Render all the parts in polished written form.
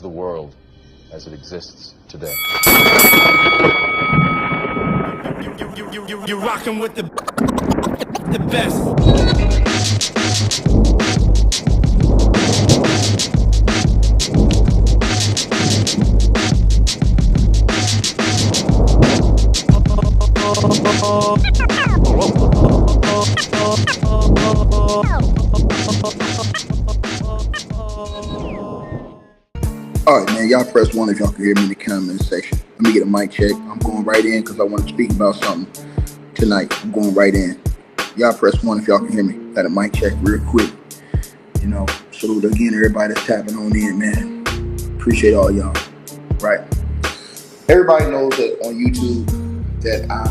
is the world as it exists today. You're rocking with the best. Alright, man, y'all press 1 if y'all can hear me in the comment section. Let me get a mic check. I'm going right in because I want to speak about something tonight. I'm going right in. Y'all press 1 if y'all can hear me. Got a mic check real quick. You know, salute again everybody that's tapping on in, man. Appreciate all y'all. Right. Everybody knows that on YouTube that I,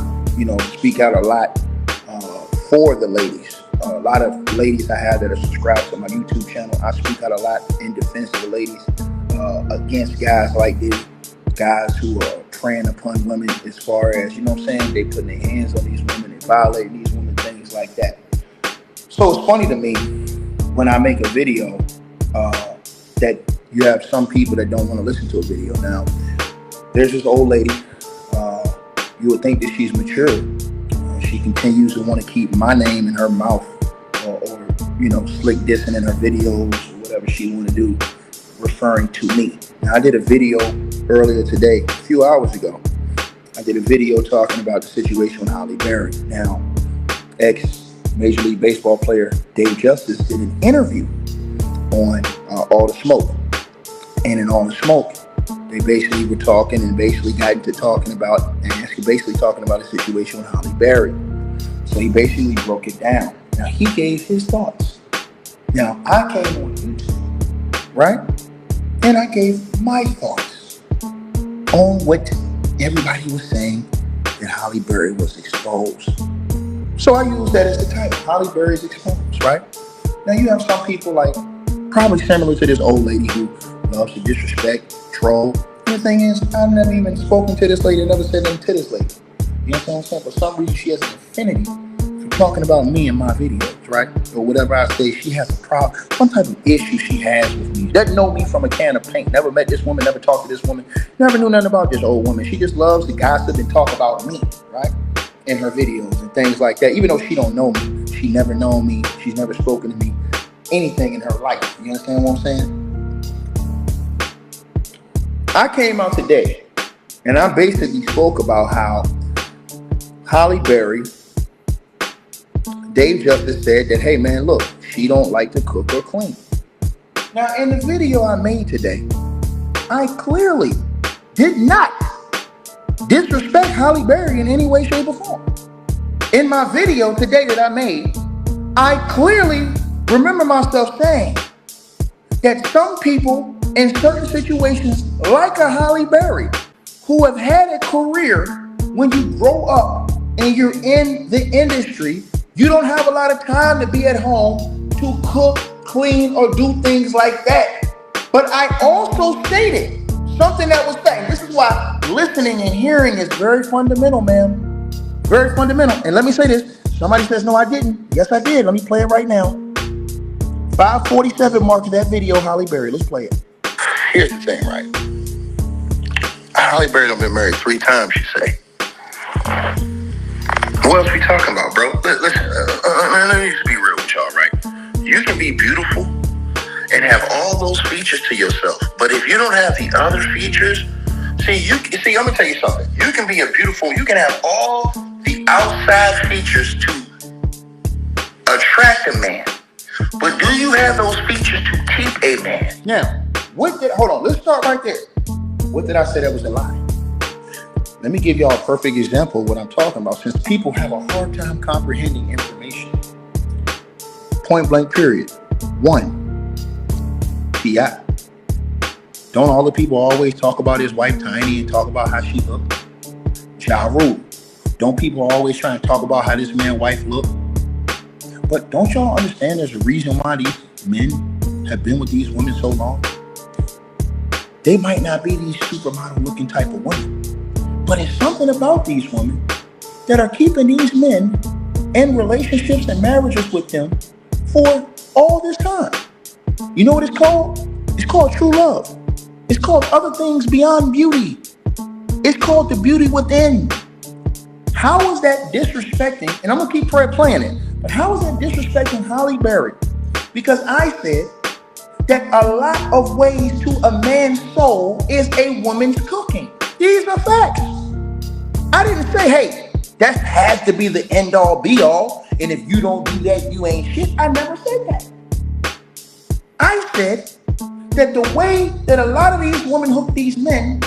speak out a lot for the ladies. A lot of ladies I have that are subscribed to my YouTube channel, I speak out a lot in defense of the ladies. Against guys like this, guys who are preying upon women as far as, they putting their hands on these women, they violating these women, things like that. So it's funny to me when I make a video that you have some people that don't want to listen to a video. Now, there's this old lady, you would think that she's mature. She continues to want to keep my name in her mouth or slick dissing in her videos or whatever she want to do, referring to me. Now, I did a video earlier today, a few hours ago. I did a video talking about the situation with Halle Berry. Now, ex-Major League Baseball player Dave Justice did an interview on All the Smoke. And in All the Smoke, they basically were talking and basically got into talking about the situation with Halle Berry. So he basically broke it down. Now, he gave his thoughts. Now, I came on YouTube, right? And I gave my thoughts on what everybody was saying that Halle Berry was exposed. So I used that as the title, Halle Berry's exposed, right? Now you have some people like, probably similar to this old lady who loves to disrespect, troll. And the thing is, I've never even spoken to this lady, never said anything to this lady. You know what I'm saying? For some reason, she has an affinity for talking about me in my videos, right? Or whatever I say, she has a problem, some type of issue she has with me. She doesn't know me from a can of paint. Never met this woman, never talked to this woman, never knew nothing about this old woman. She just loves to gossip and talk about me, right? In her videos and things like that. Even though she don't know me, she never known me, she's never spoken to me, anything in her life. You understand what I'm saying? I came out today and I basically spoke about how Halle Berry, Dave Justice said that, hey man, look, she don't like to cook or clean. Now in the video I made today, I clearly did not disrespect Halle Berry in any way, shape, or form. In my video today that I made, I clearly remember myself saying that some people in certain situations, like a Halle Berry, who have had a career, when you grow up and you're in the industry, you don't have a lot of time to be at home to cook, clean, or do things like that. But I also stated something that was saying, this is why listening and hearing is very fundamental, man. Very fundamental. And let me say this. Somebody says, no, I didn't. Yes, I did. Let me play it right now. 5:47 marks that video, Halle Berry. Let's play it. Here's the thing, right? Halle Berry done been married 3 times, you say. What else we talking about, bro? Listen, let me just be real with y'all, right? You can be beautiful and have all those features to yourself, but if you don't have the other features, see, I'm gonna tell you something. You can be you can have all the outside features to attract a man, but do you have those features to keep a man? Now, hold on, let's start right there. What did I say that was a lie? Let me give y'all a perfect example of what I'm talking about, since people have a hard time comprehending information. Point blank period. 1, T.I. Don't all the people always talk about his wife Tiny and talk about how she looked? Ja Rule. Don't people always try and talk about how this man's wife looked? But don't y'all understand there's a reason why these men have been with these women so long? They might not be these supermodel looking type of women, but it's something about these women that are keeping these men in relationships and marriages with them for all this time. You know what it's called? It's called true love. It's called other things beyond beauty. It's called the beauty within. How is that disrespecting, and I'm going to keep playing it, but how is that disrespecting Halle Berry? Because I said that a lot of ways to a man's soul is a woman's cooking. These are facts. I didn't say, hey, that has to be the end all be all, and if you don't do that, you ain't shit. I never said that. I said that the way that a lot of these women hook these men,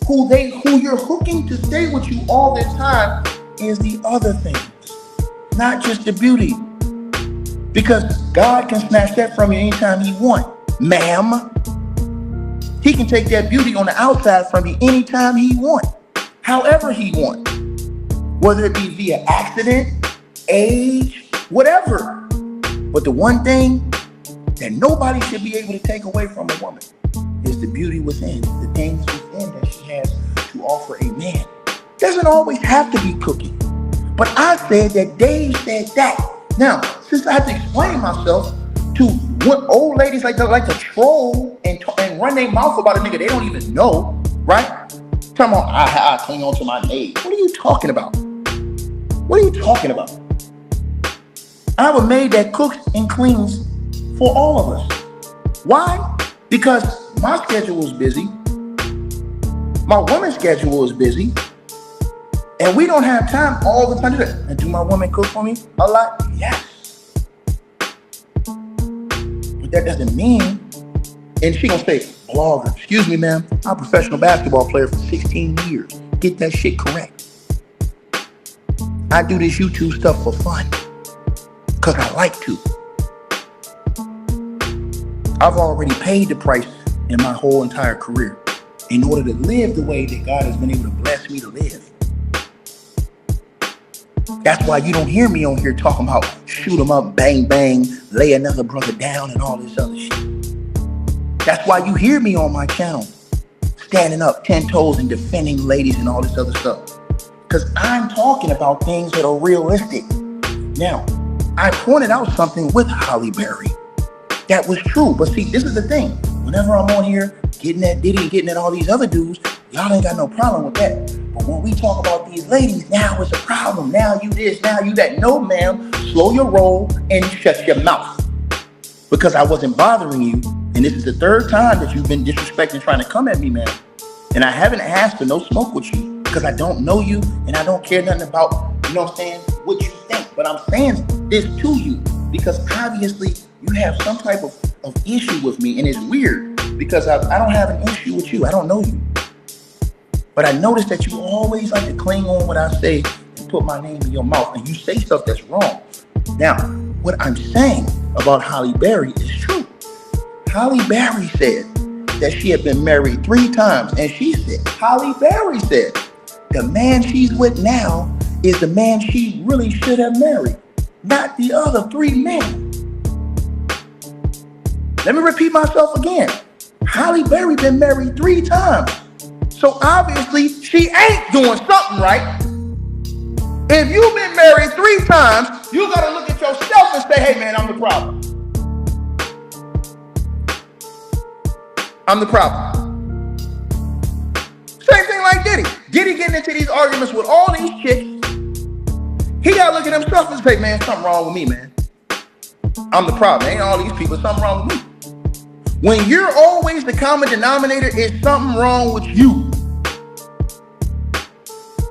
who you're hooking to stay with you all the time, is the other things, not just the beauty. Because God can snatch that from you anytime he wants, ma'am. He can take that beauty on the outside from you anytime he wants, however he wants, whether it be via accident, age, whatever. But the one thing that nobody should be able to take away from a woman is the beauty within, the things within that she has to offer a man. Doesn't always have to be cooking. But I said that Dave said that. Now, since I have to explain myself to what old ladies like to troll and run their mouth about a nigga they don't even know, right? Talking about, I cling on to my maid. What are you talking about? What are you talking about? I have a maid that cooks and cleans for all of us. Why? Because my schedule is busy. My woman's schedule is busy. And we don't have time all the time to do that. And do my woman cook for me a lot? Yes. But that doesn't mean, and she gonna say, blogger, excuse me, ma'am, I'm a professional basketball player for 16 years. Get that shit correct. I do this YouTube stuff for fun. Because I like to. I've already paid the price in my whole entire career in order to live the way that God has been able to bless me to live. That's why you don't hear me on here talking about shoot 'em up, bang, bang, lay another brother down and all this other shit. That's why you hear me on my channel standing up 10 toes and defending ladies and all this other stuff. Because I'm talking about things that are realistic. Now, I pointed out something with Halle Berry that was true. But see, this is the thing. Whenever I'm on here getting that Diddy and getting at all these other dudes, y'all ain't got no problem with that. But when we talk about these ladies, now it's a problem. Now you this, now you that. No, ma'am. Slow your roll and shut your mouth. Because I wasn't bothering you. And this is the third time that you've been disrespecting trying to come at me, man. And I haven't asked for no smoke with you because I don't know you and I don't care nothing about, you know what I'm saying, what you think. But I'm saying this to you because obviously you have some type of issue with me. And it's weird because I don't have an issue with you. I don't know you. But I noticed that you always like to cling on what I say and put my name in your mouth. And you say stuff that's wrong. Now, what I'm saying about Halle Berry is true. Halle Berry said that she had been married 3 times. And she said, Halle Berry said, the man she's with now is the man she really should have married, not the other 3 men. Let me repeat myself again. Halle Berry been married 3 times. So obviously she ain't doing something right. If you've been married 3 times, you gotta look at yourself and say, hey man, I'm the problem. I'm the problem. Same thing like Diddy. Diddy getting into these arguments with all these chicks. He gotta look at himself and say, man, something wrong with me, man. I'm the problem. Ain't all these people, something wrong with me. When you're always the common denominator, it's something wrong with you.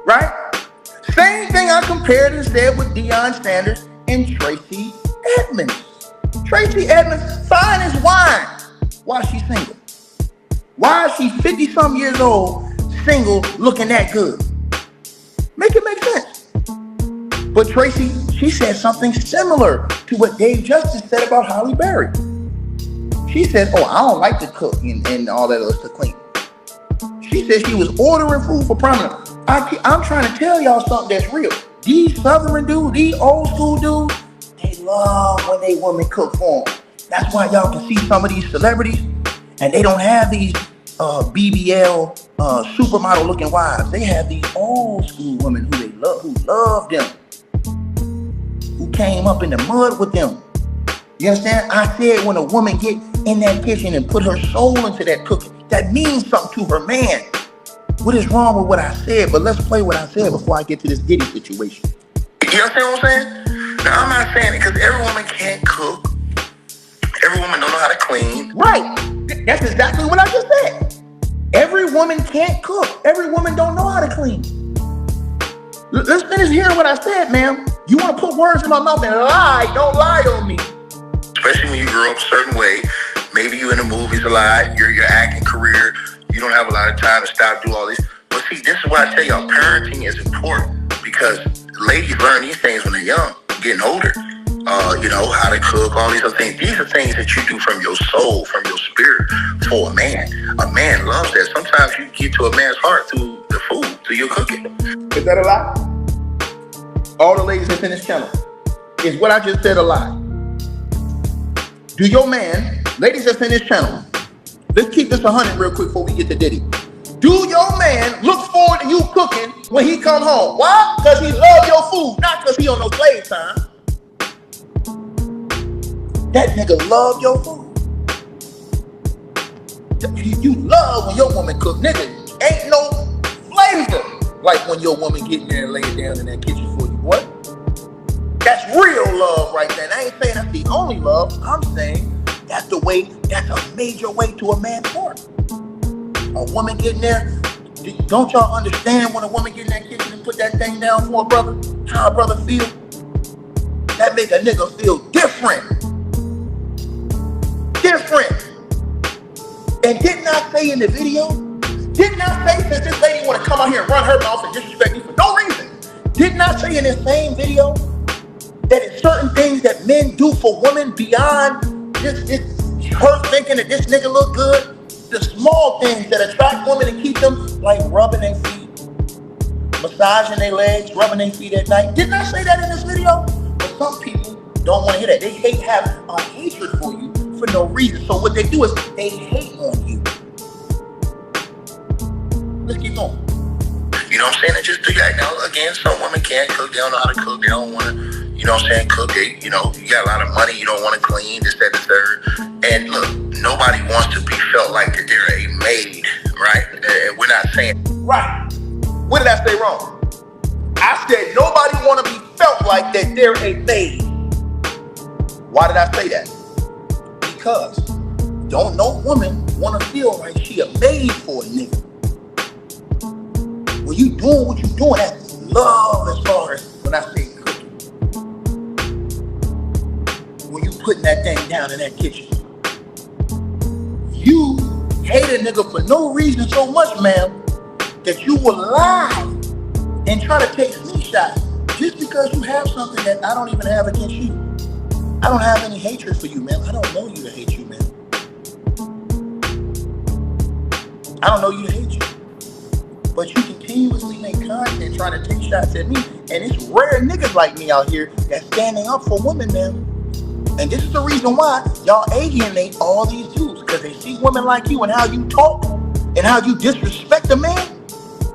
Right? Same thing I compared and said with Deion Sanders and Tracy Edmonds. Tracy Edmonds, fine as wine. Why is she single? Why is she 50-something years old, single, looking that good? Make it make sense. But Tracy, she said something similar to what Dave Justice said about Halle Berry. She said, oh, I don't like to cook and all that other stuff clean. She said she was ordering food for prominence. I'm trying to tell y'all something that's real. These Southern dudes, these old school dudes, they love when they women cook for them. That's why y'all can see some of these celebrities and they don't have these BBL supermodel looking wives. They have these old school women who love them, who came up in the mud with them. You understand? I said when a woman get in that kitchen and put her soul into that cooking. That means something to her man. What is wrong with what I said? But let's play what I said before I get to this Diddy situation. You understand what I'm saying? Now, I'm not saying it because every woman can't cook. Every woman don't know how to clean. Right. That's exactly what I just said. Every woman can't cook. Every woman don't know how to clean. Let's finish hearing what I said, ma'am. You want to put words in my mouth and lie? Don't lie on me. Especially when you grow up a certain way. Maybe you in the movies a lot. Your acting career. You don't have a lot of time to stop, do all this. But see, this is why I tell y'all, parenting is important because ladies learn these things when they're young, getting older. You know, how to cook, all these other things. These are things that you do from your soul, from your spirit for a man. A man loves that. Sometimes you get to a man's heart through the food, through your cooking. Is that a lie? All the ladies that's in this channel, is what I just said a lie? Do your man, ladies that's in this channel, let's keep this 100 real quick before we get to Diddy. Do your man look forward to you cooking when he come home? Why? Because he love your food, not because he on no slave time. That nigga love your food. You love when your woman cook. Nigga, ain't no flavor like when your woman get in there and lay it down in that kitchen for you, boy. That's real love right there. And I ain't saying that's the only love. I'm saying that's the way, that's a major way to a man's heart. A woman getting there, don't y'all understand when a woman get in that kitchen and put that thing down for a brother? How a brother feel? That make a nigga feel different. Different. And didn't I say in the video? Didn't I say since this lady want to come out here and run her mouth and disrespect me for no reason? Didn't I say in this same video that it's certain things that men do for women beyond just her thinking that this nigga look good? The small things that attract women and keep them, like rubbing their feet, massaging their legs, rubbing their feet at night. Didn't I say that in this video? But some people don't want to hear that. They have a hatred for you for no reason. So what they do is they hate on you. Let's keep going. You know what I'm saying? It's just do that. Now, again, some women can't cook. They don't know how to cook. They don't want to, you know what I'm saying, cook. They, you know, you got a lot of money. You don't want to clean, this, that, the third. And look, nobody wants to be felt like that they're a maid, right? And we're not saying. Right. What did I say wrong? I said nobody want to be felt like that they're a maid. Why did I say that? Because don't no woman want to feel like she a maid for a nigga. When you doing what you doing, that's love as far as when I say cooking. When you putting that thing down in that kitchen. You hate a nigga for no reason so much, ma'am, that you will lie and try to take screenshots just because you have something that I don't even have against you. I don't have any hatred for you, man. I don't know you to hate you, man. I don't know you to hate you. But you continuously make content trying to take shots at me. And it's rare niggas like me out here that's standing up for women, man. And this is the reason why y'all alienate all these dudes. Because they see women like you and how you talk and how you disrespect a man.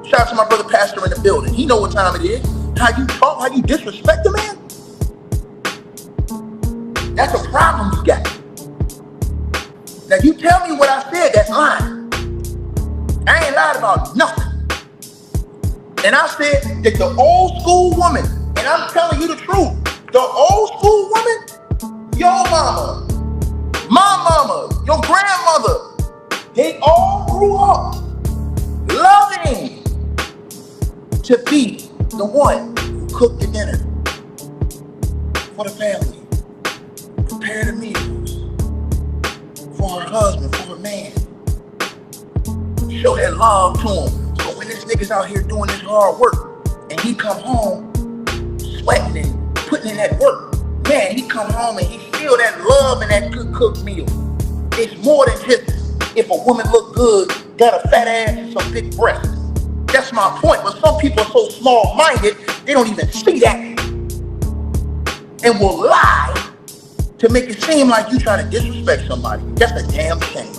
Shout out to my brother pastor in the building. He know what time it is. How you talk, how you disrespect a man. That's a problem you got. Now you tell me what I said, that's lying. I ain't lied about nothing. And I said that the old school woman, and I'm telling you the truth, the old school woman, your mama, my mama, your grandmother, they all grew up loving to be the one who cooked the dinner for the family. Prepare the meals for her husband, for her man. Show that love to him. So when this nigga's out here doing this hard work and he come home sweating and putting in that work, man, he come home and he feel that love in that good cooked meal. It's more than just if a woman look good, got a fat ass and some big breasts. That's my point. But some people are so small-minded, they don't even see that and will lie to make it seem like you trying to disrespect somebody. That's a damn shame.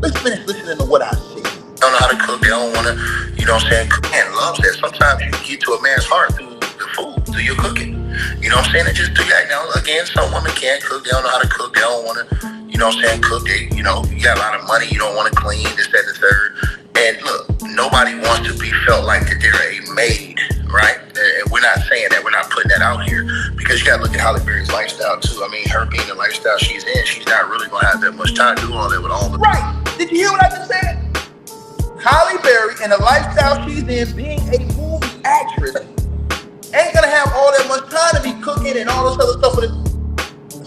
Let's finish listening to what I said. Don't know how to cook. They don't want to, you know what I'm saying? Man loves that. Sometimes you get to a man's heart through the food, through your cooking. You know what I'm saying? And just do that. Now, again, some women can't cook. They don't know how to cook. They don't want to, you know know what I'm saying, cook it, you know, you got a lot of money, you don't want to clean, this, that, and the third. And look, nobody wants to be felt like that they're a maid, right? And we're not saying that, we're not putting that out here, because you got to look at Halle Berry's lifestyle too. I mean, her being the lifestyle she's in, she's not really going to have that much time to do all that with all the... Right, did you hear what I just said? Halle Berry and the lifestyle she's in, being a movie actress, ain't going to have all that much time to be cooking and all this other stuff with it.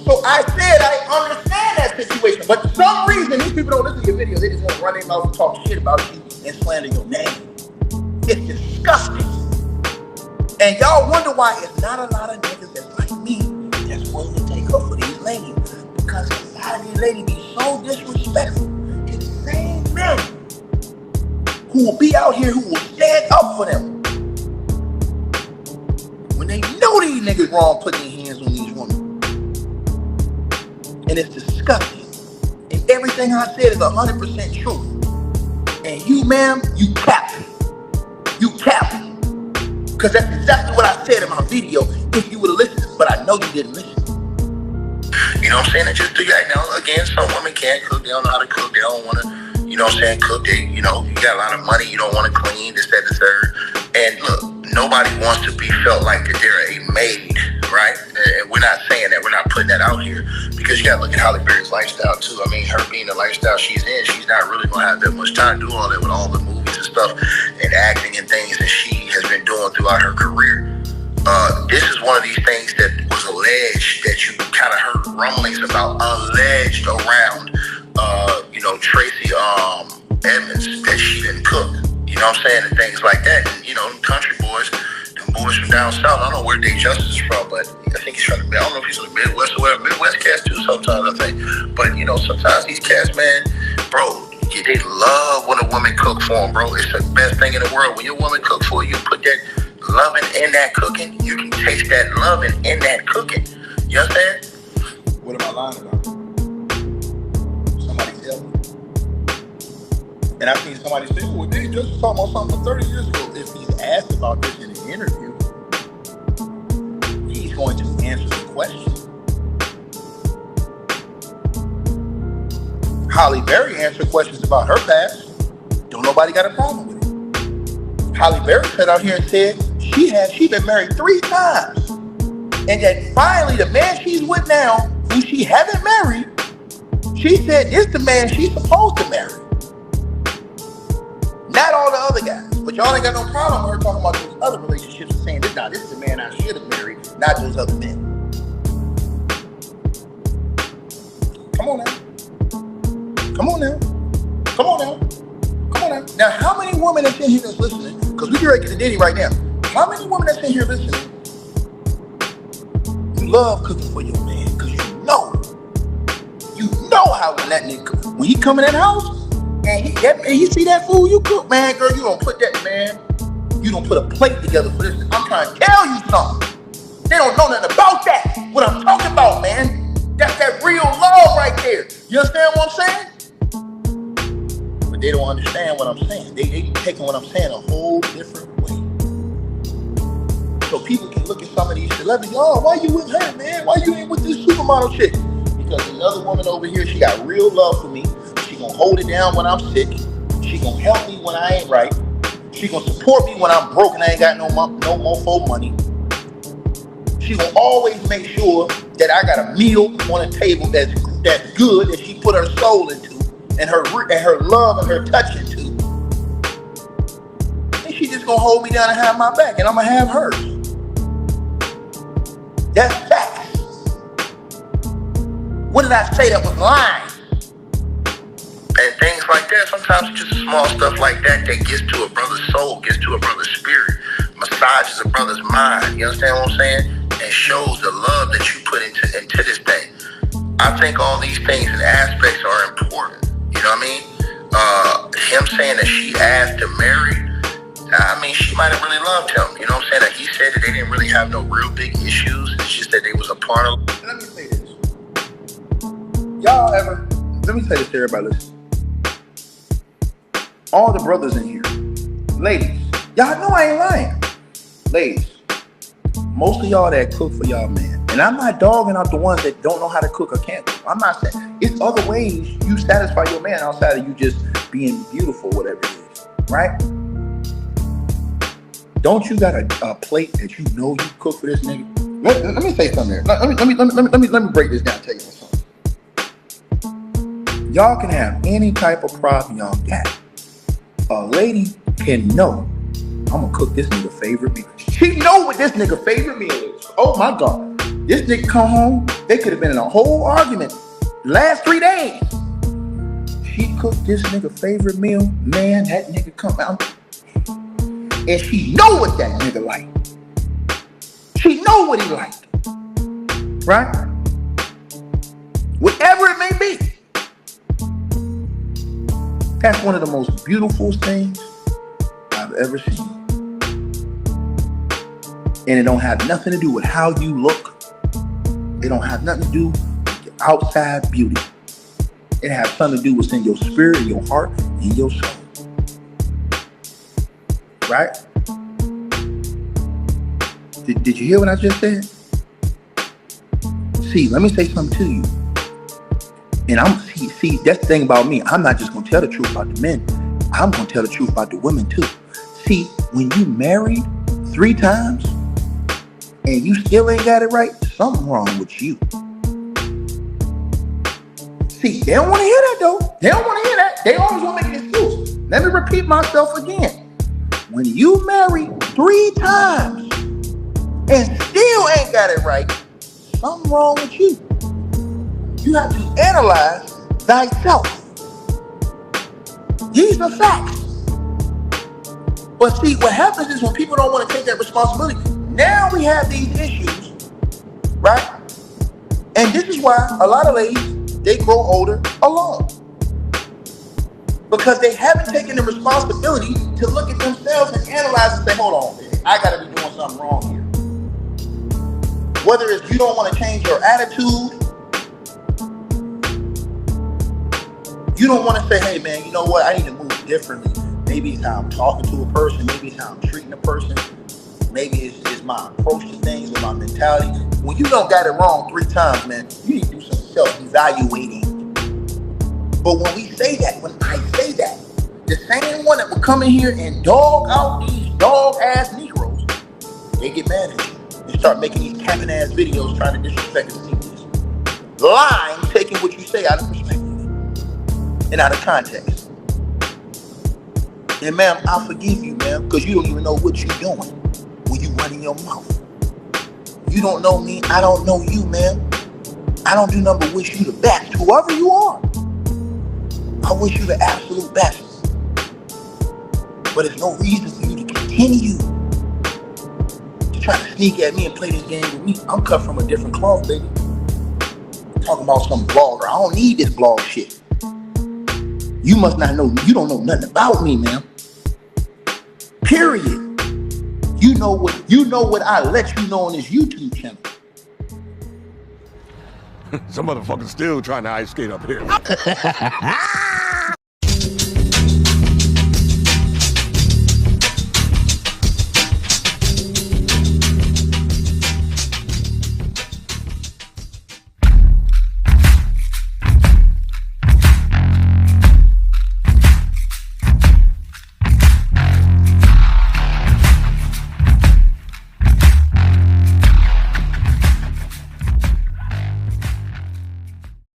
So I said I understand that situation, but for some reason these people don't listen to your video. They just want to run their mouth and talk shit about you and slander your name. It's disgusting. And y'all wonder why it's not a lot of niggas that's like me that's willing to take up for these ladies, because a lot of these ladies be so disrespectful to the same men who will be out here, who will stand up for them when they know these niggas wrong putting their hands on these women. And it's disgusting. And everything I said is 100% true. And you, ma'am, you capping. You capping. Because that's exactly what I said in my video if you would have listened. But I know you didn't listen. You know what I'm saying? And just do that. Now, again, some women can't cook. They don't know how to cook. They don't want to, you know what I'm saying, cook. They, you know, you got a lot of money. You don't want to clean, this, that, and the third. And look, nobody wants to be felt like that they're a maid, right? And we're not saying that. We're not putting that out here, because you got to look at Halle Berry's lifestyle too. I mean, her being the lifestyle she's in, she's not really going to have that much time to do all that with all the movies and stuff and acting and things that she has been doing throughout her career. This is one of these things that was alleged, that you kind of heard rumblings about, alleged around, you know, Tracy Edmonds, that she didn't cook. You know what I'm saying? And things like that. And, you know, country boys, them boys from down south, I don't know where Dave Justice is from, but I think he's from the, I don't know if he's from the Midwest or whatever. Midwest cats too sometimes, I think. But, you know, sometimes these cats, man, bro, they love when a woman cook for them, bro. It's the best thing in the world. When your woman cook for you, put that loving in that cooking. You can taste that loving in that cooking. You understand? What am I lying about? Somebody tell me. And I've seen somebody say, well, they just talking about something 30 years ago. If he's asked about this in an interview, he's going to answer the question. Halle Berry answered questions about her past. Don't nobody got a problem with it. Halle Berry sat out here and said she been married 3 times. And that finally the man she's with now, who she haven't married, she said this the man she's supposed to marry. Not all the other guys. But y'all ain't got no problem with her talking about those other relationships and saying, this is the man I should have married, not those other men. Come on now. Come on now. Come on now. Come on now. Now, how many women that's in here that's listening? Because we can ready to get to Diddy right now. How many women that's in here listening? You love cooking for your man because you know how when that nigga, when he come in that house, and he see that food you cook, man, girl, you don't put that, man. You don't put a plate together for this. I'm trying to tell you something. They don't know nothing about that. What I'm talking about, man. That's that real love right there. You understand what I'm saying? But they don't understand what I'm saying. They taking what I'm saying a whole different way. So people can look at some of these celebrities, oh, why you with her, man? Why you ain't with this supermodel chick? Because another woman over here, she got real love for me. She gonna hold it down when I'm sick. She gonna help me when I ain't right. She gonna support me when I'm broke and I ain't got no mofo money. She gonna always make sure that I got a meal on the table that's good, that she put her soul into, and her love and her touch into. And she just gonna hold me down and have my back, and I'm gonna have hers. That's facts. What did I say that was lying? And things like that, sometimes it's just small stuff like that gets to a brother's soul, gets to a brother's spirit, massages a brother's mind, you understand what I'm saying? And shows the love that you put into this thing. I think all these things and aspects are important, you know what I mean? Him saying that she asked to marry, I mean, she might have really loved him, you know what I'm saying? That he said that they didn't really have no real big issues, it's just that they was a part of. Let me say this. Let me say this to everybody listening. All the brothers in here, ladies, y'all know I ain't lying. Ladies, most of y'all that cook for y'all man, and And I'm not dogging out the ones that don't know how to cook or can't cook. I'm not saying it's other ways you satisfy your man outside of you just being beautiful, whatever it is, right? Don't you got a plate that you know you cook for this nigga? Let me say something there. Let me break this down. Tell you something. Y'all can have any type of problem y'all got. A lady can know I'm gonna cook this nigga favorite meal. She know what this nigga favorite meal is. Oh my God. This nigga come home, they could have been in a whole argument last 3 days. She cooked this nigga favorite meal, man, that nigga come out. And she know what that nigga like. She know what he like. Right? Whatever it may be. That's one of the most beautiful things I've ever seen. And it don't have nothing to do with how you look. It don't have nothing to do with your outside beauty. It has something to do with what's in your spirit, your heart, and your soul. Right? Did you hear what I just said? See, let me say something to you. And see, that's the thing about me. I'm not just gonna tell the truth about the men. I'm gonna tell the truth about the women too. See, when you married 3 times and you still ain't got it right, something wrong with you. See, they don't want to hear that though. They don't want to hear that. They always want to make an excuse. Let me repeat myself again. When you married 3 times and still ain't got it right, something wrong with you. You have to analyze thyself. These are facts. But see, what happens is when people don't want to take that responsibility, now we have these issues, right? And this is why a lot of ladies, they grow older alone. Because they haven't taken the responsibility to look at themselves and analyze and say, hold on, I gotta be doing something wrong here. Whether it's you don't want to change your attitude, you don't want to say, hey man, you know what, I need to move differently. Maybe it's how I'm talking to a person, maybe it's how I'm treating a person, maybe it's my approach to things or my mentality. When you don't got it wrong 3 times, man, you need to do some self-evaluating. But when we say that, when I say that, the same one that would come in here and dog out these dog-ass Negroes, they get mad at you and start making these capping-ass videos trying to disrespect the seniors. Lying, taking what you say out of perspective and out of context. And ma'am, I forgive you, ma'am, because you don't even know what you're doing when you run in your mouth. You don't know me, I don't know you, ma'am. I don't do nothing but wish you the best, whoever you are. I wish you the absolute best. But there's no reason for you to continue to try to sneak at me and play this game with me. I'm cut from a different cloth, baby. I'm talking about some blogger. I don't need this blog shit. You must not know, you don't know nothing about me, man. Period. You know what I let you know on this YouTube channel. Some motherfuckers still trying to ice skate up here.